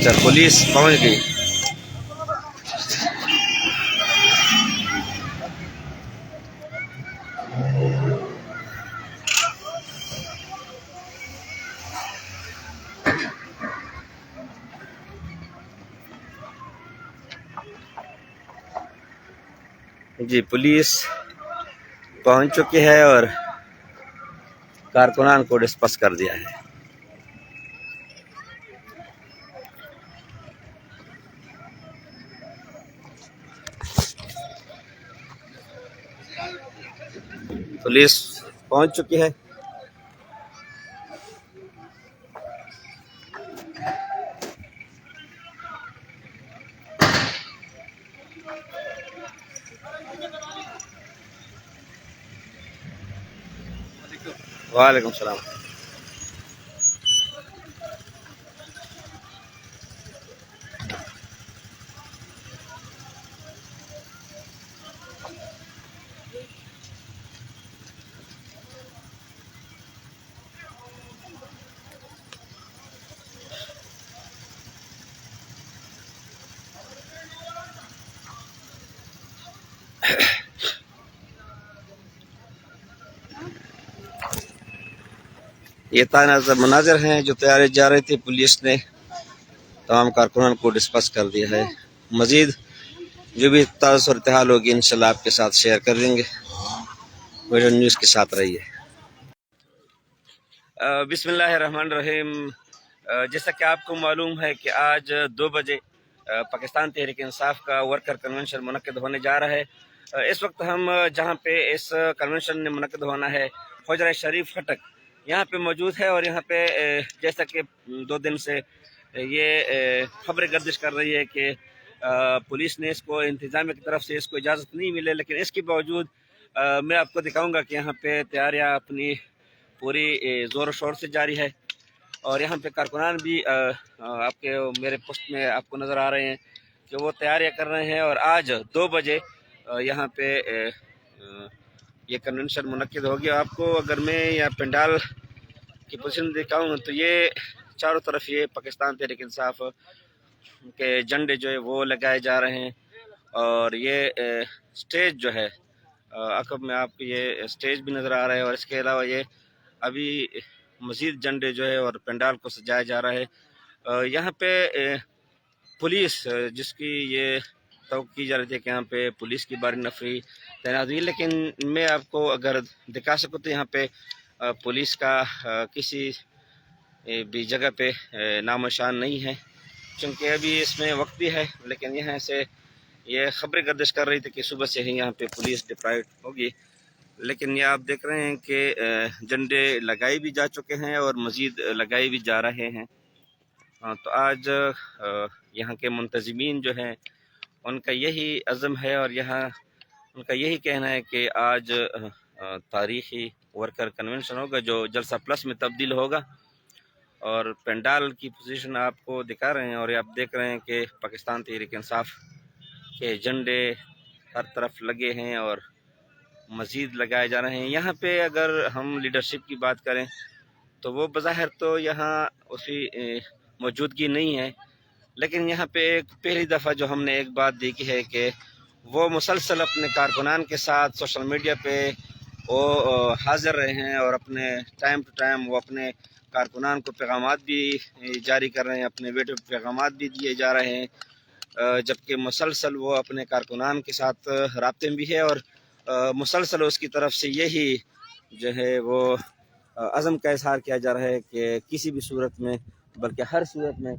اچھا پولیس پہنچ گئی. جی پولیس پہنچ چکی ہے اور کارکنان کو ڈسپس کر دیا ہے. پولیس پہنچ چکی ہے. وعلیکم السلام. یہ تازہ مناظر ہیں جو تیاری جا رہی تھی. پولیس نے تمام کارکنان کو ڈسپس کر دیا ہے. مزید جو بھی تازہ صورتحال ہوگی انشاءاللہ آپ کے ساتھ شیئر کر دیں گے. ویڈیو نیوز کے ساتھ رہیے. بسم اللہ الرحمن الرحیم. جیسا کہ آپ کو معلوم ہے کہ آج 2 بجے پاکستان تحریک انصاف کا ورکر کنونشن منعقد ہونے جا رہا ہے. اس وقت ہم جہاں پہ اس کنونشن منعقد ہونا ہے حجرہ شریف خٹک یہاں پہ موجود ہے. اور یہاں پہ جیسا کہ 2 دن سے یہ خبریں گردش کر رہی ہے کہ پولیس نے اس کو انتظامیہ کی طرف سے اس کو اجازت نہیں ملے، لیکن اس کے باوجود میں آپ کو دکھاؤں گا کہ یہاں پہ تیاریاں اپنی پوری زور و شور سے جاری ہے. اور یہاں پہ کارکنان بھی آپ کے میرے پوسٹ میں آپ کو نظر آ رہے ہیں کہ وہ تیاریاں کر رہے ہیں. اور آج 2 بجے یہاں پہ یہ کنونشن منعقد ہوگی. آپ کو اگر میں یا پنڈال کی پوزیشن دکھاؤں تو یہ چاروں طرف یہ پاکستان تحریک انصاف کے جھنڈے جو ہے وہ لگائے جا رہے ہیں. اور یہ سٹیج جو ہے عقب میں آپ کو یہ سٹیج بھی نظر آ رہا ہے. اور اس کے علاوہ یہ ابھی مزید جھنڈے جو ہے اور پنڈال کو سجایا جا رہا ہے. یہاں پہ پولیس جس کی یہ توقع کی جا رہی تھی کہ یہاں پہ پولیس کی باری نفری تعینات ہوئی، لیکن میں آپ کو اگر دکھا سکوں تو یہاں پہ پولیس کا کسی بھی جگہ پہ نام و نشان نہیں ہے، چونکہ ابھی اس میں وقت بھی ہے. لیکن یہاں سے یہ خبریں گردش کر رہی تھی کہ صبح سے ہی یہاں پہ پولیس ڈپلائڈ ہوگی. لیکن یہ آپ دیکھ رہے ہیں کہ جھنڈے لگائے بھی جا چکے ہیں اور مزید لگائے بھی جا رہے ہیں. تو آج یہاں کے منتظمین جو ہیں ان کا یہی عزم ہے اور یہاں ان کا یہی کہنا ہے کہ آج تاریخی ورکر کنونشن ہوگا جو جلسہ پلس میں تبدیل ہوگا. اور پنڈال کی پوزیشن آپ کو دکھا رہے ہیں اور آپ دیکھ رہے ہیں کہ پاکستان تحریک انصاف کے جھنڈے ہر طرف لگے ہیں اور مزید لگائے جا رہے ہیں. یہاں پہ اگر ہم لیڈرشپ کی بات کریں تو وہ بظاہر تو یہاں اسی موجودگی نہیں ہے، لیکن یہاں پہ ایک پہلی دفعہ جو ہم نے ایک بات دیکھی ہے کہ وہ مسلسل اپنے کارکنان کے ساتھ سوشل میڈیا پہ وہ حاضر رہے ہیں اور اپنے ٹائم ٹو ٹائم وہ اپنے کارکنان کو پیغامات بھی جاری کر رہے ہیں، اپنے ویڈیو پیغامات بھی دیے جا رہے ہیں، جبکہ مسلسل وہ اپنے کارکنان کے ساتھ رابطے میں بھی ہے. اور مسلسل اس کی طرف سے یہی جو ہے وہ عزم کا اظہار کیا جا رہا ہے کہ کسی بھی صورت میں بلکہ ہر صورت میں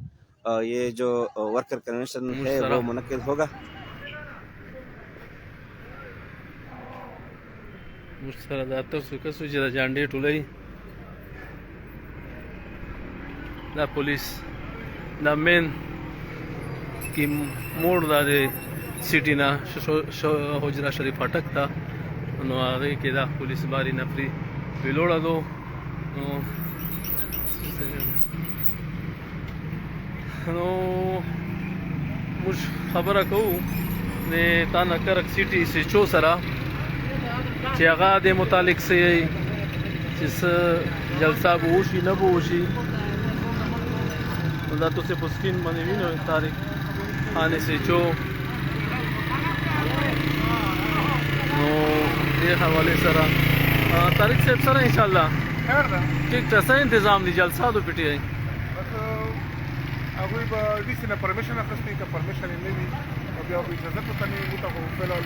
یہ جو ورکر کنونشن ہے وہ منعقد ہوگا. مشترک تاسو کسو چې د جانډې ټولۍ دا پولیس دا مین کی موړ دا د سیټي نه حجره شریف اټک ته نو هغې کې دا پولیس باري نفري ویلوړه دو نو موږ خبره کوو د تانه کرک سیټي سیچو سره چې هغه د متعلق سي چې څه جلسه به وشي نه به وشي. دا تاسو په سکرین باندې وینئ طارق خان سیچو نو دې حوالې سره طارق صاحب سره انشاءالله خیر ده ټیک ته څه انتظام دی جلساتو پټي بس هغوی به ډي سي نه پرمیشن اخیستی که پرمیشن یې نه وي نو بیا به اجازه ورته نه وي موږ ته خو فلحال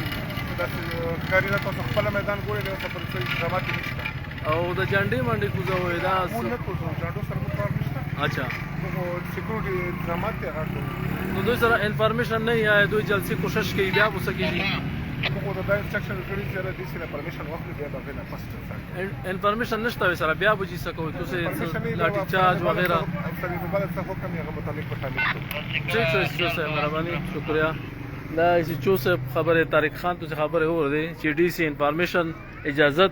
داسې ښکاري نه تاسو خپله میدان ګورئ دی ورته پر څه اقدامات یې نشته او د جنډې منډې کوزوئ دا موږ نه کوزو جانډو سره موږ کار نشته اچھا موږ سیکورټي اقدامات دی هغه کوو نو دوی سره انفارمیشن نه یا دوی جلسې کوشش کوي بیا به څه کېږي موږ خو د دا انسټرکشن کړي چې ډي سي نه پرمیشن واخلو بیا به هغې نه پس انفارمیشن نشته وي سره بیا به چې څه کوئ تاسې لاټي چارج وغیرہ سړي په بله څه حکم یې هغه متعلق به تعلیق کوو ٹھیک ہے ایسیچو صاحب مہربانی شکریہ دا ایسیچو صاحب خبر ہے طارق خان تو سے خبر ہو رہی چی ڈی سی انفارمیشن اجازت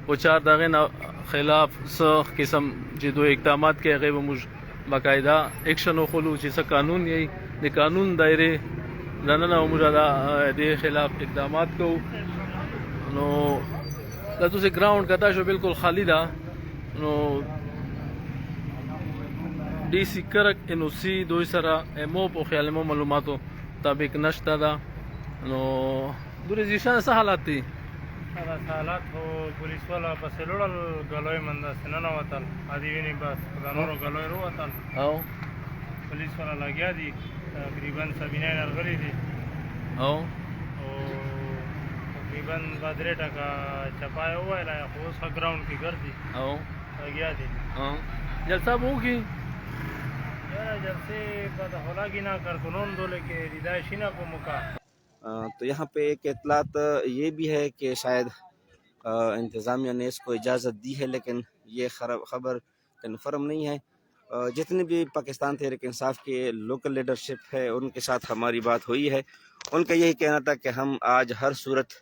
و چار داغے خلاف سخ قسم جی دو اقدامات کے غیب مج باقاعدہ ایکشن و خلو چی سا قانون یہی دی قانون دائرے دننا و مجادہ دی خلاف اقدامات کو نو دا تو سے گراؤنڈ کتا شو بالکل خالی دا نو ڈی سی کرک انو سی دوی سره مو په خیال مو معلوماتو مطابق نشته دا نو دوی زیشان څه حالات دي دا حالات خو پولیس والا پسې لوړل غلوی منده سننه وتل ادي ویني بس دا نورو غلوی وروتل او پولیس والا لګیا دي تقریبا 79 ارغلي دي او تقریبا 2 ټکا چپای وایلا خو اوس ګراوند کې ګرځي او لګیا دي جلسہ بو کی یاره جلسے پتہ ہولا کہ نہ کارکنون دولے کے ریدائشی نہ کو مکا تو یہاں پہ ایک اطلاعات یہ بھی ہے کہ شاید انتظامیہ نے اس کو اجازت دی ہے لیکن یہ خبر کنفرم نہیں ہے جتنے بھی پاکستان تحریک انصاف کے لوکل لیڈرشپ ہے ان کے ساتھ ہماری بات ہوئی ہے ان کا یہی کہنا تھا کہ ہم آج ہر صورت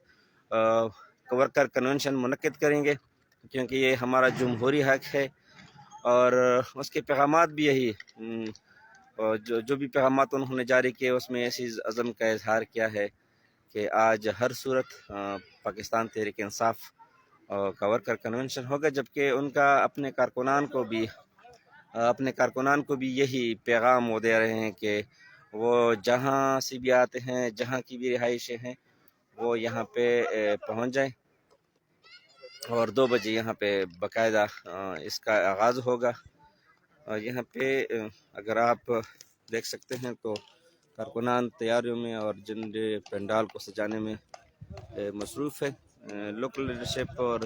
ورکر کنونشن منعقد کریں گے کیونکہ یہ ہمارا جمہوری حق ہے اور اس کے پیغامات بھی یہی جو بھی پیغامات انہوں نے جاری کیے اس میں ایسی عزم کا اظہار کیا ہے کہ آج ہر صورت پاکستان تحریک انصاف کا ورکر کنونشن ہوگا جبکہ ان کا اپنے کارکنان کو بھی یہی پیغام وہ دے رہے ہیں کہ وہ جہاں سے بھی آتے ہیں جہاں کی بھی رہائشیں ہیں وہ یہاں پہ پہنچ جائیں اور 2 بجے یہاں پہ باقاعدہ اس کا آغاز ہوگا یہاں پہ اگر آپ دیکھ سکتے ہیں تو کارکنان تیاریوں میں اور جنڈے پنڈال کو سجانے میں مصروف ہے لوکل لیڈرشپ اور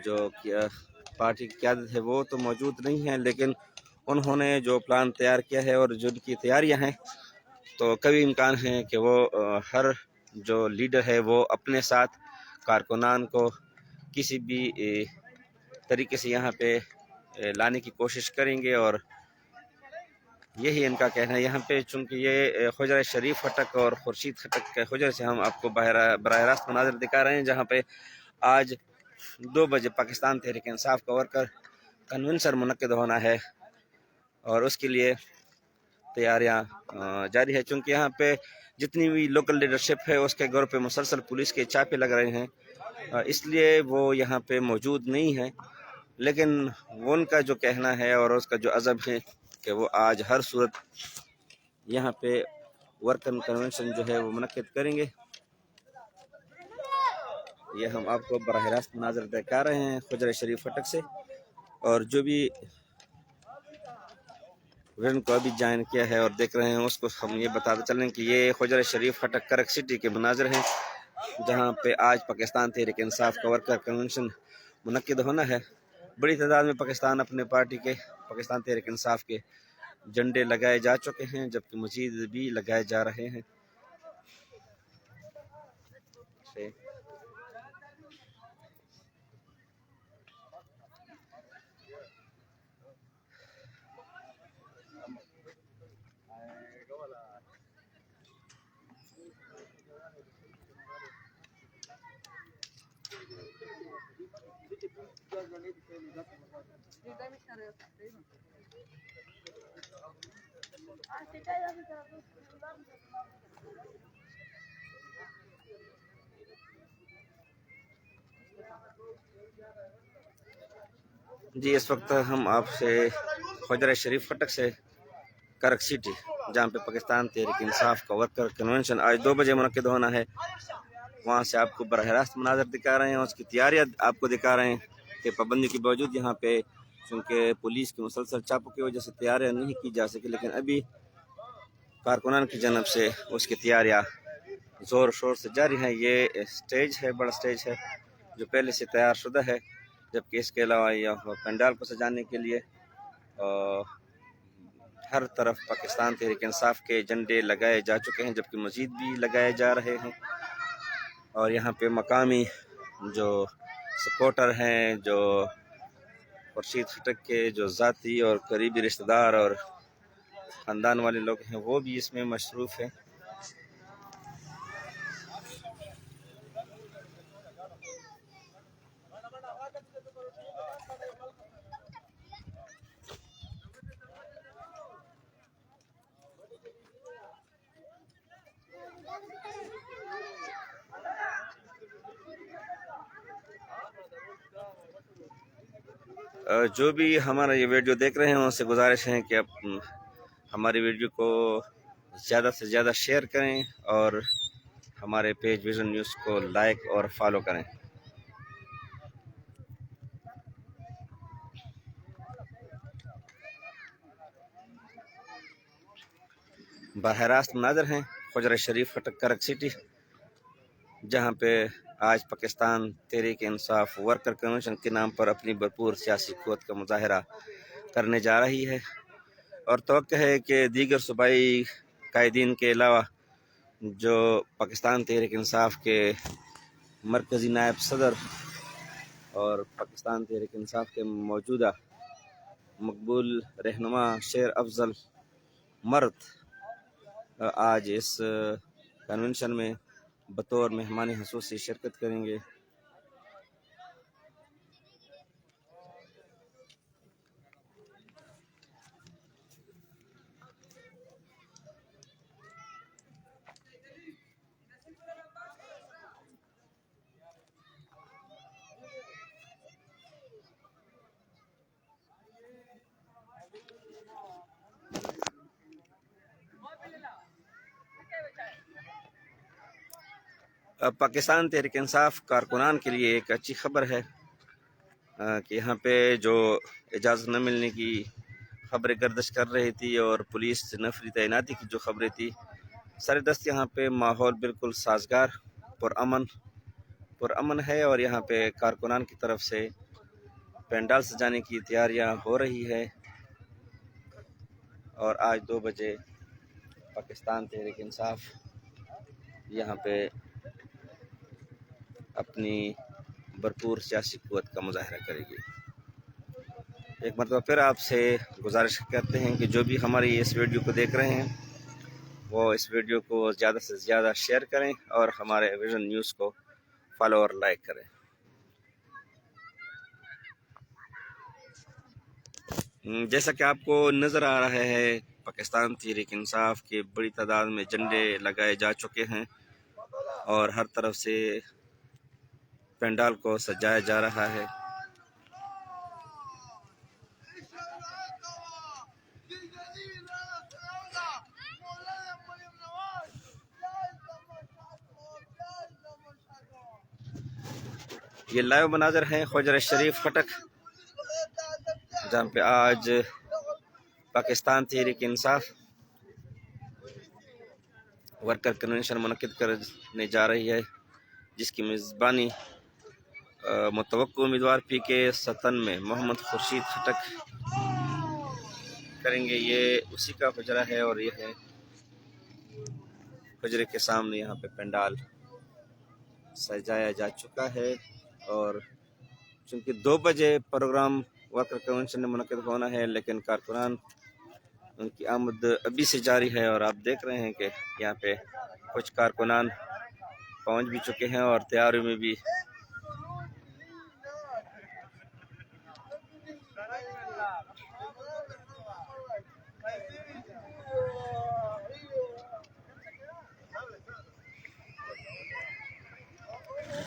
جو پارٹی کی قیادت ہے وہ تو موجود نہیں ہیں لیکن انہوں نے جو پلان تیار کیا ہے اور جن کی تیاریاں ہیں تو کبھی امکان ہے کہ وہ ہر جو لیڈر ہے وہ اپنے ساتھ کارکنان کو کسی بھی طریقے سے یہاں پہ لانے کی کوشش کریں گے اور یہی ان کا کہنا ہے یہاں پہ چونکہ یہ حجرہ شریف خٹک اور خورشید خٹک کے حجرے سے ہم آپ کو براہ راست مناظر دکھا رہے ہیں جہاں پہ آج 2 بجے پاکستان تحریک انصاف کا ورکر کنونشن منعقد ہونا ہے اور اس کے لیے تیاریاں جاری ہے چونکہ یہاں پہ جتنی بھی لوکل لیڈرشپ ہے اس کے گھر پہ مسلسل پولیس کے چھاپے لگ رہے ہیں اس لیے وہ یہاں پہ موجود نہیں ہیں لیکن ان کا جو کہنا ہے اور اس کا جو عزم ہے کہ وہ آج ہر صورت یہاں پہ ورکر کنونشن جو ہے وہ منعقد کریں گے یہ ہم آپ کو براہ راست مناظر دکھا رہے ہیں حجرہ شریف فٹک سے اور جو بھی ون کو ابھی جوائن کیا ہے اور دیکھ رہے ہیں اس کو ہم یہ بتاتے چلیں کہ یہ حجرہ شریف فٹک کرک سٹی کے مناظر ہیں جہاں پہ آج پاکستان تحریک انصاف کا ورکر کنونشن منعقد ہونا ہے بڑی تعداد میں پاکستان تحریک انصاف کے جھنڈے لگائے جا چکے ہیں جبکہ مزید بھی لگائے جا رہے ہیں جی اس وقت ہم آپ سے حجرہ شریف فٹک سے کرک سٹی، جہاں پہ پاکستان تحریک انصاف کا ورکر کنونشن آج 2 بجے منعقد ہونا ہے. وہاں سے آپ کو براہ راست مناظر دکھا رہے ہیں، اس کی تیاریاں آپ کو دکھا رہے ہیں کہ پابندی کے باوجود یہاں پہ چونکہ پولیس کی مسلسل چاپوں کی وجہ سے تیاریاں نہیں کی جا سکی، لیکن ابھی کارکنان کی جانب سے اس کی تیاریاں زور شور سے جاری ہیں. یہ اسٹیج ہے، بڑا اسٹیج ہے جو پہلے سے تیار شدہ ہے، جبکہ اس کے علاوہ یہ پنڈال کو سجانے کے لیے ہر طرف پاکستان تحریک انصاف کے جھنڈے لگائے جا چکے ہیں، جبکہ مزید بھی لگائے جا رہے ہیں. اور یہاں پہ مقامی جو سپورٹر ہیں، جو خورشید خٹک کے جو ذاتی اور قریبی رشتہ دار اور خاندان والے لوگ ہیں، وہ بھی اس میں مصروف ہیں. جو بھی ہمارا یہ ویڈیو دیکھ رہے ہیں ان سے گزارش ہے کہ ہماری ویڈیو کو زیادہ سے زیادہ شیئر کریں اور ہمارے پیج ویژن نیوز کو لائک اور فالو کریں. براہ راست مناظر ہیں خجرہ شریف خٹک کرک سٹی، جہاں پہ آج پاکستان تحریک انصاف ورکر کنونشن کے نام پر اپنی بھرپور سیاسی قوت کا مظاہرہ کرنے جا رہی ہے. اور توقع ہے کہ دیگر صوبائی قائدین کے علاوہ جو پاکستان تحریک انصاف کے مرکزی نائب صدر اور پاکستان تحریک انصاف کے موجودہ مقبول رہنما شیر افضل مرد آج اس کنونشن میں بطور مہمان خصوصی شرکت کریں گے. پاکستان تحریک انصاف کارکنان کے لیے ایک اچھی خبر ہے کہ یہاں پہ جو اجازت نہ ملنے کی خبریں گردش کر رہی تھی اور پولیس نفری تعیناتی کی جو خبریں تھی، سر دست یہاں پہ ماحول بالکل سازگار پرامن ہے. اور یہاں پہ کارکنان کی طرف سے پینڈال سجانے کی تیاریاں ہو رہی ہے. اور آج 2 بجے پاکستان تحریک انصاف یہاں پہ اپنی بھرپور سیاسی قوت کا مظاہرہ کرے گی. ایک مرتبہ پھر آپ سے گزارش کرتے ہیں کہ جو بھی ہماری اس ویڈیو کو دیکھ رہے ہیں وہ اس ویڈیو کو زیادہ سے زیادہ شیئر کریں اور ہمارے ویژن نیوز کو فالو اور لائک کریں. جیسا کہ آپ کو نظر آ رہا ہے پاکستان تحریک انصاف کے بڑی تعداد میں جھنڈے لگائے جا چکے ہیں اور ہر طرف سے پینڈال کو سجایا جا رہا ہے. یہ لائیو مناظر ہیں خجرہ شریف خٹک، جہاں پہ آج پاکستان تحریک انصاف ورکر کنونشن منعقد کرنے جا رہی ہے، جس کی میزبانی متوقع امیدوار PK-57 میں محمد خورشید خٹک کریں گے. یہ اسی کا حجرہ ہے اور یہ ہے حجرے کے سامنے یہاں پہ پینڈال سجایا جا چکا ہے. اور چونکہ 2 بجے پروگرام ورکر کنونشن میں منعقد ہونا ہے، لیکن کارکنان ان کی آمد ابھی سے جاری ہے اور آپ دیکھ رہے ہیں کہ یہاں پہ کچھ کارکنان پہنچ بھی چکے ہیں اور تیاریوں میں بھی